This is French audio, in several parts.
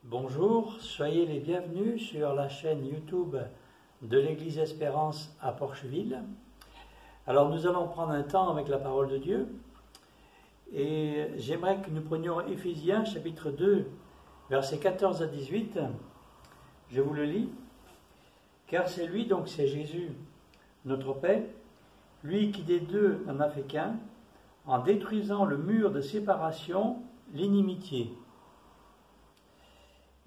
Bonjour, soyez les bienvenus sur la chaîne YouTube de l'Église Espérance à Porcheville. Alors nous allons prendre un temps avec la parole de Dieu et j'aimerais que nous prenions Éphésiens chapitre 2 versets 14 à 18. Je vous le lis. Car c'est lui, donc c'est Jésus, notre paix, lui qui des deux n'en a fait qu'un, en détruisant le mur de séparation, l'inimitié.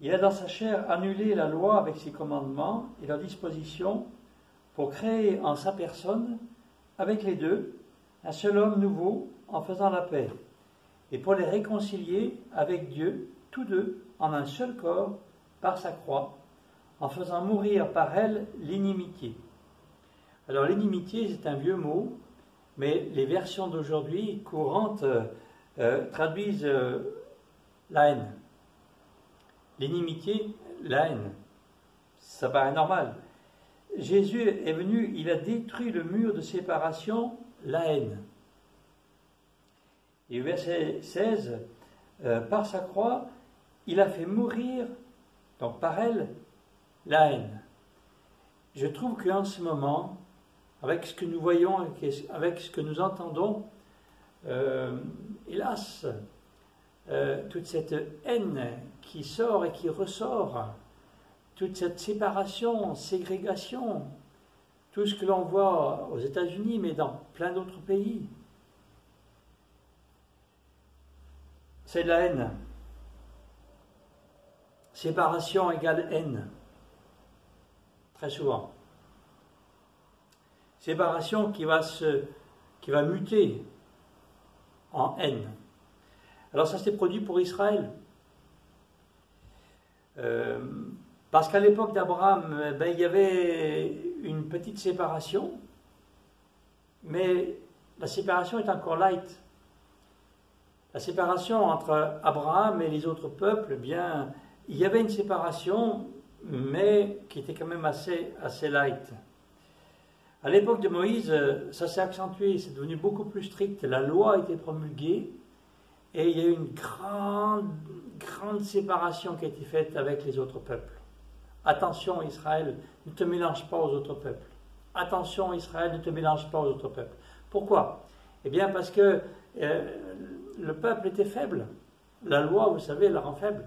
Il a dans sa chair annulé la loi avec ses commandements et leurs dispositions pour créer en sa personne, avec les deux, un seul homme nouveau en faisant la paix, et pour les réconcilier avec Dieu, tous deux, en un seul corps, par sa croix, en faisant mourir par elle l'inimitié. Alors l'inimitié, c'est un vieux mot, mais les versions d'aujourd'hui courantes traduisent la haine. L'inimitié, la haine. Ça paraît normal. Jésus est venu, il a détruit le mur de séparation, la haine. Et au verset 16, par sa croix, il a fait mourir, donc par elle, la haine. Je trouve qu'en ce moment, avec ce que nous voyons, avec ce que nous entendons, hélas, toute cette haine qui sort et qui ressort, toute cette séparation, ségrégation, tout ce que l'on voit aux États-Unis, mais dans plein d'autres pays, c'est de la haine. Séparation égale haine, très souvent. Séparation qui va muter en haine. Alors ça s'est produit pour Israël. Parce qu'à l'époque d'Abraham, il y avait une petite séparation, mais la séparation est encore light. La séparation entre Abraham et les autres peuples, il y avait une séparation, mais qui était quand même assez light. À l'époque de Moïse, ça s'est accentué, c'est devenu beaucoup plus strict. La loi a été promulguée, et il y a eu une grande séparation qui a été faite avec les autres peuples. Attention Israël, ne te mélange pas aux autres peuples. Attention Israël, ne te mélange pas aux autres peuples. Pourquoi? Eh bien parce que le peuple était faible. La loi, vous savez, elle la rend faible.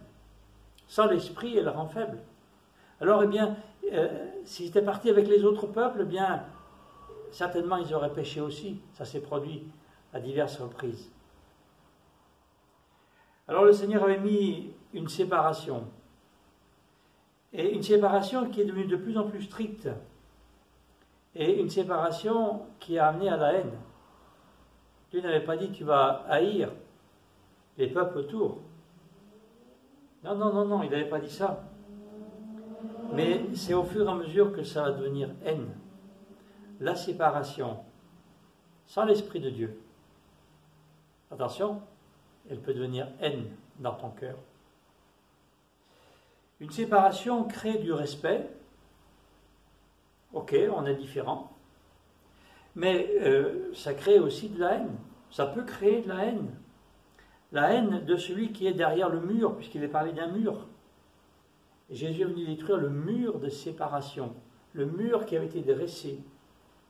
Sans l'esprit, elle la rend faible. Alors, eh bien, s'ils étaient partis avec les autres peuples, eh bien, certainement ils auraient péché aussi. Ça s'est produit à diverses reprises. Alors le Seigneur avait mis une séparation, et une séparation qui est devenue de plus en plus stricte, et une séparation qui a amené à la haine. Dieu n'avait pas dit tu vas haïr les peuples autour. Non, il n'avait pas dit ça. Mais c'est au fur et à mesure que ça va devenir haine. La séparation, sans l'Esprit de Dieu. Attention, elle peut devenir haine dans ton cœur. Une séparation crée du respect. Ok, on est différents. Mais ça crée aussi de la haine. Ça peut créer de la haine. La haine de celui qui est derrière le mur, puisqu'il est parlé d'un mur. Et Jésus est venu détruire le mur de séparation. Le mur qui avait été dressé,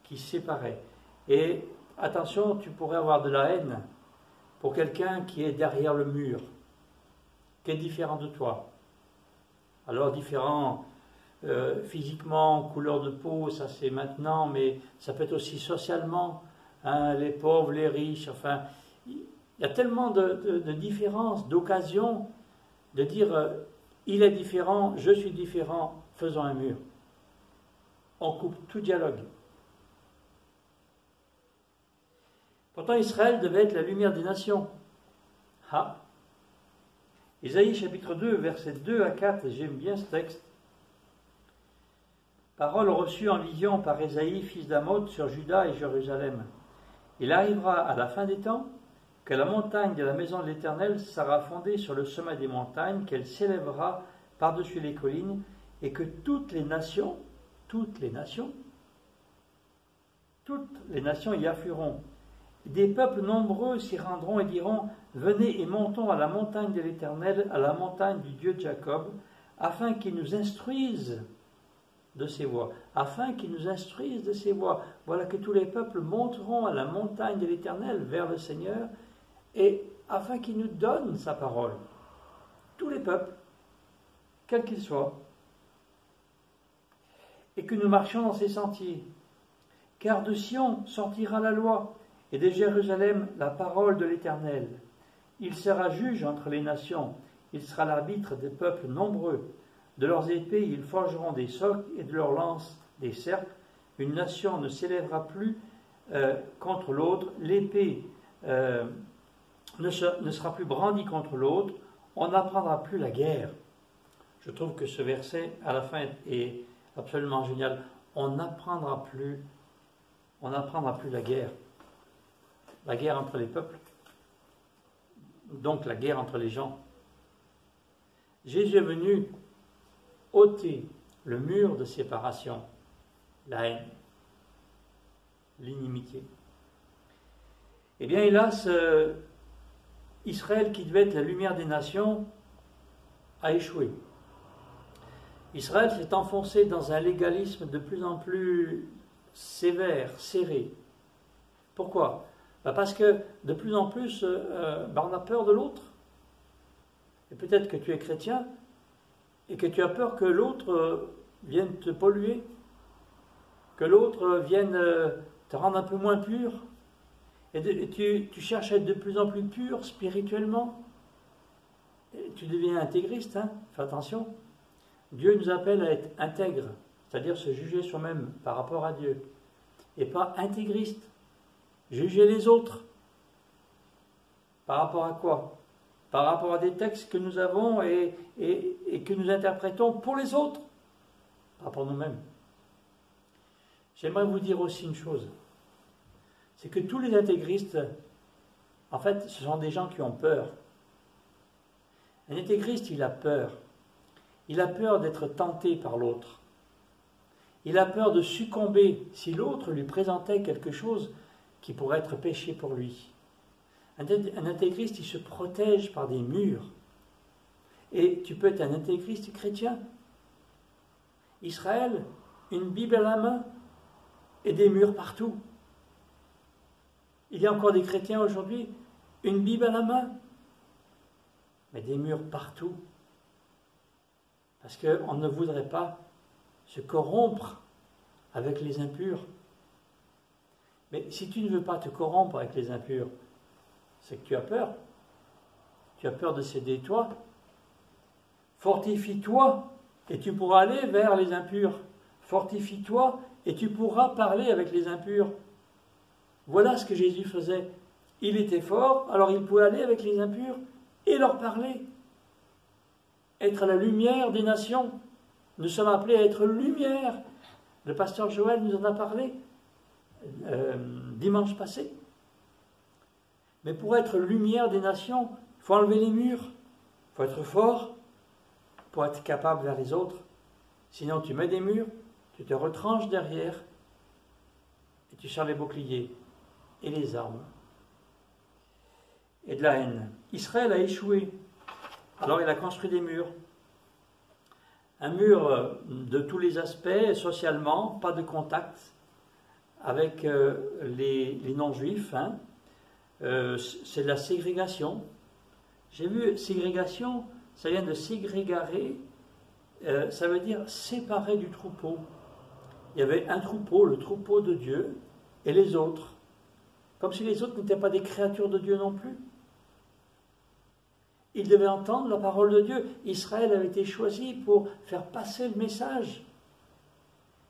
qui séparait. Et attention, tu pourrais avoir de la haine pour quelqu'un qui est derrière le mur, qui est différent de toi. Alors différent physiquement, couleur de peau, ça c'est maintenant, mais ça peut être aussi socialement, hein, les pauvres, les riches, enfin, il y a tellement de différences, d'occasions, de dire il est différent, je suis différent, faisons un mur. On coupe tout dialogue. Pourtant, Israël devait être la lumière des nations. Ah. Isaïe chapitre 2, versets 2 à 4, j'aime bien ce texte. Parole reçue en vision par Isaïe, fils d'Amoz, sur Juda et Jérusalem. Il arrivera à la fin des temps que la montagne de la maison de l'Éternel sera fondée sur le sommet des montagnes, qu'elle s'élèvera par-dessus les collines, et que toutes les nations y afflueront. Des peuples nombreux s'y rendront et diront, venez et montons à la montagne de l'Éternel, à la montagne du Dieu de Jacob, afin qu'il nous instruise de ses voies, afin qu'il nous instruise de ses voies. Voilà que tous les peuples monteront à la montagne de l'Éternel vers le Seigneur, et afin qu'il nous donne sa parole. Tous les peuples, quels qu'ils soient, et que nous marchions dans ses sentiers. Car de Sion sortira la loi, et de Jérusalem la parole de l'Éternel. Il sera juge entre les nations, il sera l'arbitre des peuples nombreux. De leurs épées ils forgeront des socs, et de leurs lances des cercles. Une nation ne s'élèvera plus contre l'autre, l'épée ne sera plus brandie contre l'autre, on n'apprendra plus la guerre. Je trouve que ce verset à la fin est absolument génial. On n'apprendra plus la guerre entre les peuples, donc la guerre entre les gens. Jésus est venu ôter le mur de séparation, la haine, l'inimitié. Eh bien, hélas, Israël, qui devait être la lumière des nations, a échoué. Israël s'est enfoncé dans un légalisme de plus en plus sévère, serré. Pourquoi ? Parce que de plus en plus, on a peur de l'autre. Et peut-être que tu es chrétien et que tu as peur que l'autre vienne te polluer, que l'autre vienne te rendre un peu moins pur. Et tu cherches à être de plus en plus pur spirituellement. Et tu deviens intégriste, hein ? Fais attention. Dieu nous appelle à être intègre, c'est-à-dire se juger soi-même par rapport à Dieu. Et pas intégriste. Juger les autres. Par rapport à quoi ? Par rapport à des textes que nous avons et que nous interprétons pour les autres, pas pour nous-mêmes. J'aimerais vous dire aussi une chose. C'est que tous les intégristes, en fait, ce sont des gens qui ont peur. Un intégriste, il a peur. Il a peur d'être tenté par l'autre. Il a peur de succomber si l'autre lui présentait quelque chose qui pourrait être péché pour lui. Un intégriste, il se protège par des murs. Et tu peux être un intégriste chrétien. Israël, une Bible à la main et des murs partout. Il y a encore des chrétiens aujourd'hui, une Bible à la main, mais des murs partout. Parce qu'on ne voudrait pas se corrompre avec les impurs. Mais si tu ne veux pas te corrompre avec les impurs, c'est que tu as peur. Tu as peur de céder toi. Fortifie-toi et tu pourras aller vers les impurs. Fortifie-toi et tu pourras parler avec les impurs. Voilà ce que Jésus faisait. Il était fort, alors il pouvait aller avec les impurs et leur parler. Être la lumière des nations. Nous sommes appelés à être lumière. Le pasteur Joël nous en a parlé dimanche passé. Mais pour être lumière des nations, il faut enlever les murs. Il faut être fort pour être capable vers les autres. Sinon, tu mets des murs, tu te retranches derrière et tu sors les boucliers et les armes. Et de la haine. Israël a échoué. Alors il a construit des murs. Un mur de tous les aspects, socialement, pas de contact avec les non-juifs. Hein. C'est de la ségrégation. J'ai vu ségrégation, ça vient de ségrégarer, ça veut dire séparer du troupeau. Il y avait un troupeau, le troupeau de Dieu, et les autres. Comme si les autres n'étaient pas des créatures de Dieu non plus. Ils devaient entendre la parole de Dieu. Israël avait été choisi pour faire passer le message.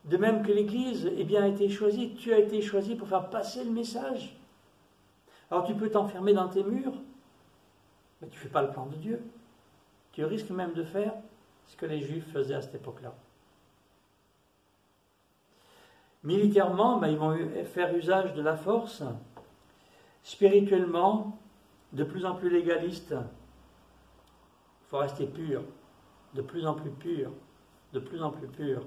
De même que l'Église a été choisie, tu as été choisi pour faire passer le message. Alors tu peux t'enfermer dans tes murs, mais tu ne fais pas le plan de Dieu. Tu risques même de faire ce que les Juifs faisaient à cette époque-là. Militairement, ils vont faire usage de la force. Spirituellement, de plus en plus légaliste. Il faut rester pur, de plus en plus pur, de plus en plus pur.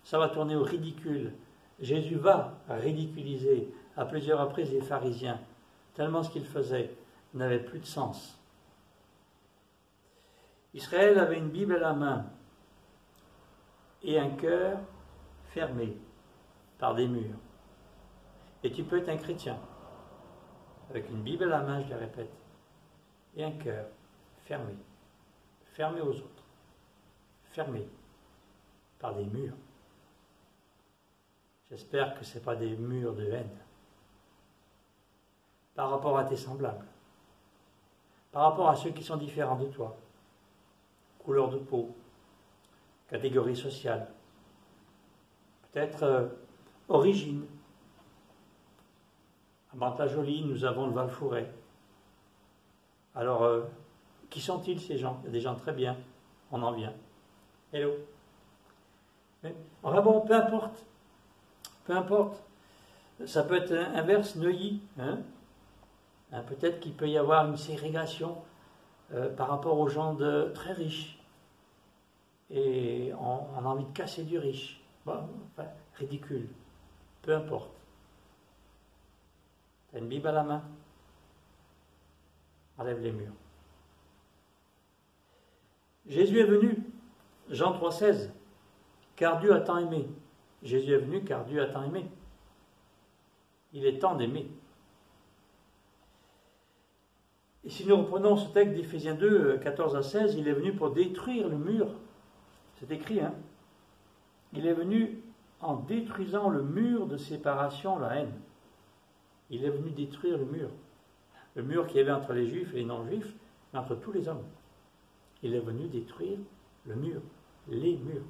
Ça va tourner au ridicule. Jésus va ridiculiser à plusieurs reprises les pharisiens. tellement ce qu'il faisait n'avait plus de sens. Israël avait une Bible à la main et un cœur fermé par des murs. Et tu peux être un chrétien avec une Bible à la main, je le répète, et un cœur fermé, fermé aux autres, fermé par des murs. J'espère que ce n'est pas des murs de haine par rapport à tes semblables, par rapport à ceux qui sont différents de toi, couleur de peau, catégorie sociale, peut-être origine. À Mantes-la-Jolie, nous avons le Val-Fouret. Alors, qui sont-ils ces gens? Il y a des gens très bien, on en vient. Hello. Mais, enfin bon, peu importe. Peu importe. Ça peut être inverse, Neuilly. Peut-être qu'il peut y avoir une ségrégation par rapport aux gens très riches. Et on a envie de casser du riche. Bon, enfin, ridicule. Peu importe. Tu as une Bible à la main? Enlève les murs. Jésus est venu. Jean 3,16. Car Dieu a tant aimé. Jésus est venu car Dieu a tant aimé. Il est temps d'aimer. Et si nous reprenons ce texte d'Éphésiens 2, 14 à 16, il est venu pour détruire le mur. C'est écrit, hein? Il est venu en détruisant le mur de séparation, la haine. Il est venu détruire le mur. Le mur qu'il y avait entre les juifs et les non-juifs, mais entre tous les hommes. Il est venu détruire le mur, les murs.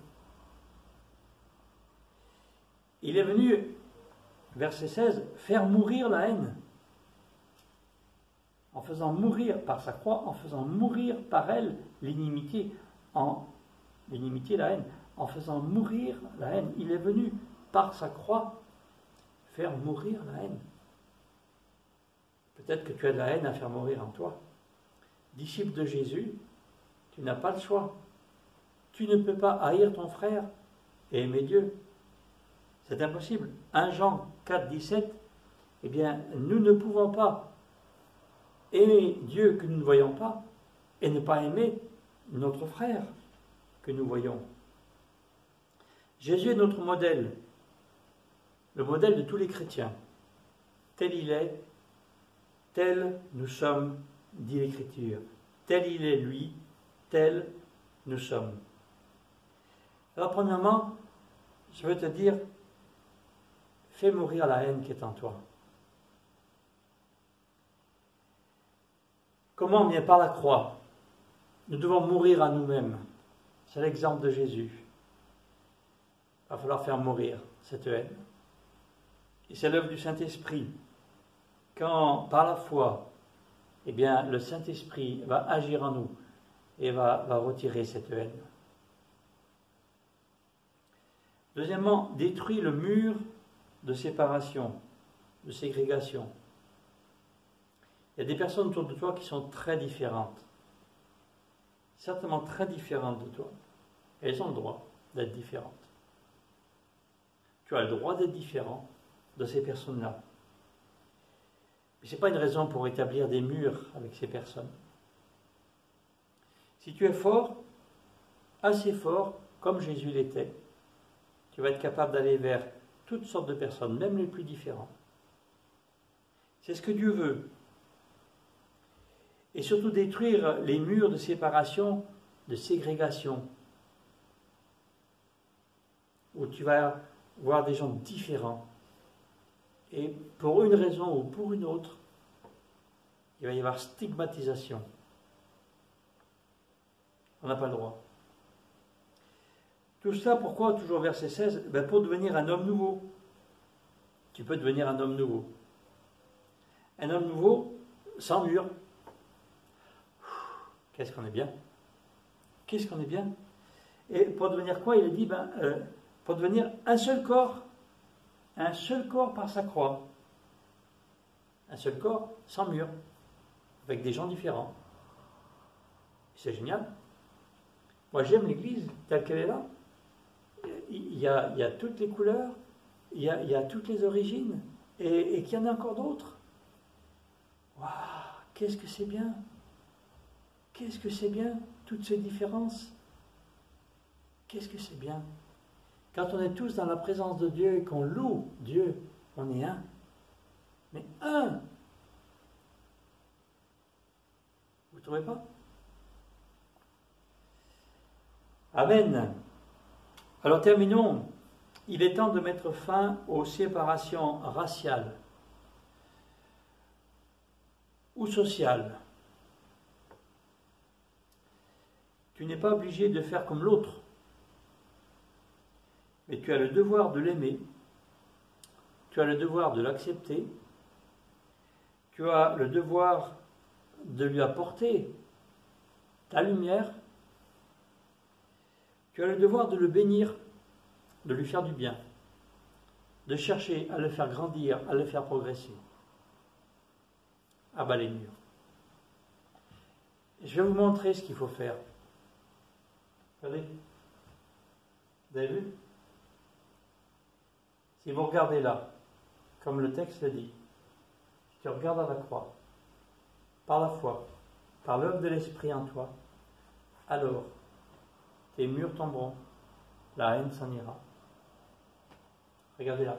Il est venu, verset 16, faire mourir la haine. En faisant mourir par sa croix, en faisant mourir par elle l'inimitié, la haine, en faisant mourir la haine. Il est venu par sa croix faire mourir la haine. Peut-être que tu as de la haine à faire mourir en toi. Disciple de Jésus, tu n'as pas le choix. Tu ne peux pas haïr ton frère et aimer Dieu. C'est impossible. 1 Jean 4, 17, eh bien, nous ne pouvons pas aimer Dieu que nous ne voyons pas et ne pas aimer notre frère que nous voyons. Jésus est notre modèle, le modèle de tous les chrétiens. Tel il est, tel nous sommes, dit l'Écriture. Tel il est lui, tel nous sommes. Alors premièrement, je veux te dire, fais mourir la haine qui est en toi. Comment? Bien par la croix. Nous devons mourir à nous-mêmes. C'est l'exemple de Jésus. Il va falloir faire mourir cette haine. Et c'est l'œuvre du Saint-Esprit. Quand, par la foi, eh bien, le Saint-Esprit va agir en nous et va retirer cette haine. Deuxièmement, détruis le mur de séparation, de ségrégation. Il y a des personnes autour de toi qui sont très différentes. Certainement très différentes de toi. Et elles ont le droit d'être différentes. Tu as le droit d'être différent de ces personnes-là. Mais ce n'est pas une raison pour établir des murs avec ces personnes. Si tu es fort, assez fort, comme Jésus l'était, tu vas être capable d'aller vers toutes sortes de personnes, même les plus différentes. C'est ce que Dieu veut. Et surtout détruire les murs de séparation, de ségrégation, où tu vas voir des gens différents. Et pour une raison ou pour une autre, il va y avoir stigmatisation. On n'a pas le droit. Tout ça, pourquoi? Toujours verset 16, pour devenir un homme nouveau. Tu peux devenir un homme nouveau. Un homme nouveau, sans mur. Qu'est-ce qu'on est bien? Qu'est-ce qu'on est bien? Et pour devenir quoi? Il a dit, pour devenir un seul corps par sa croix. Un seul corps, sans mur, avec des gens différents. C'est génial. Moi, j'aime l'Église telle qu'elle est là. Il y a toutes les couleurs, il y a toutes les origines, et qu'il y en a encore d'autres. Waouh, qu'est-ce que c'est bien! Qu'est-ce que c'est bien, toutes ces différences! Qu'est-ce que c'est bien! Quand on est tous dans la présence de Dieu et qu'on loue Dieu, on est un. Mais un! Vous ne trouvez pas? Amen. Alors terminons. Il est temps de mettre fin aux séparations raciales ou sociales. Tu n'es pas obligé de faire comme l'autre, mais tu as le devoir de l'aimer, tu as le devoir de l'accepter, tu as le devoir de lui apporter ta lumière, tu as le devoir de le bénir, de lui faire du bien, de chercher à le faire grandir, à le faire progresser. À bas les murs. Je vais vous montrer ce qu'il faut faire. Regardez. Vous avez vu? Si vous regardez là, comme le texte le dit, si tu regardes à la croix, par la foi, par l'œuvre de l'Esprit en toi, alors tes murs tomberont, la haine s'en ira. Regardez là.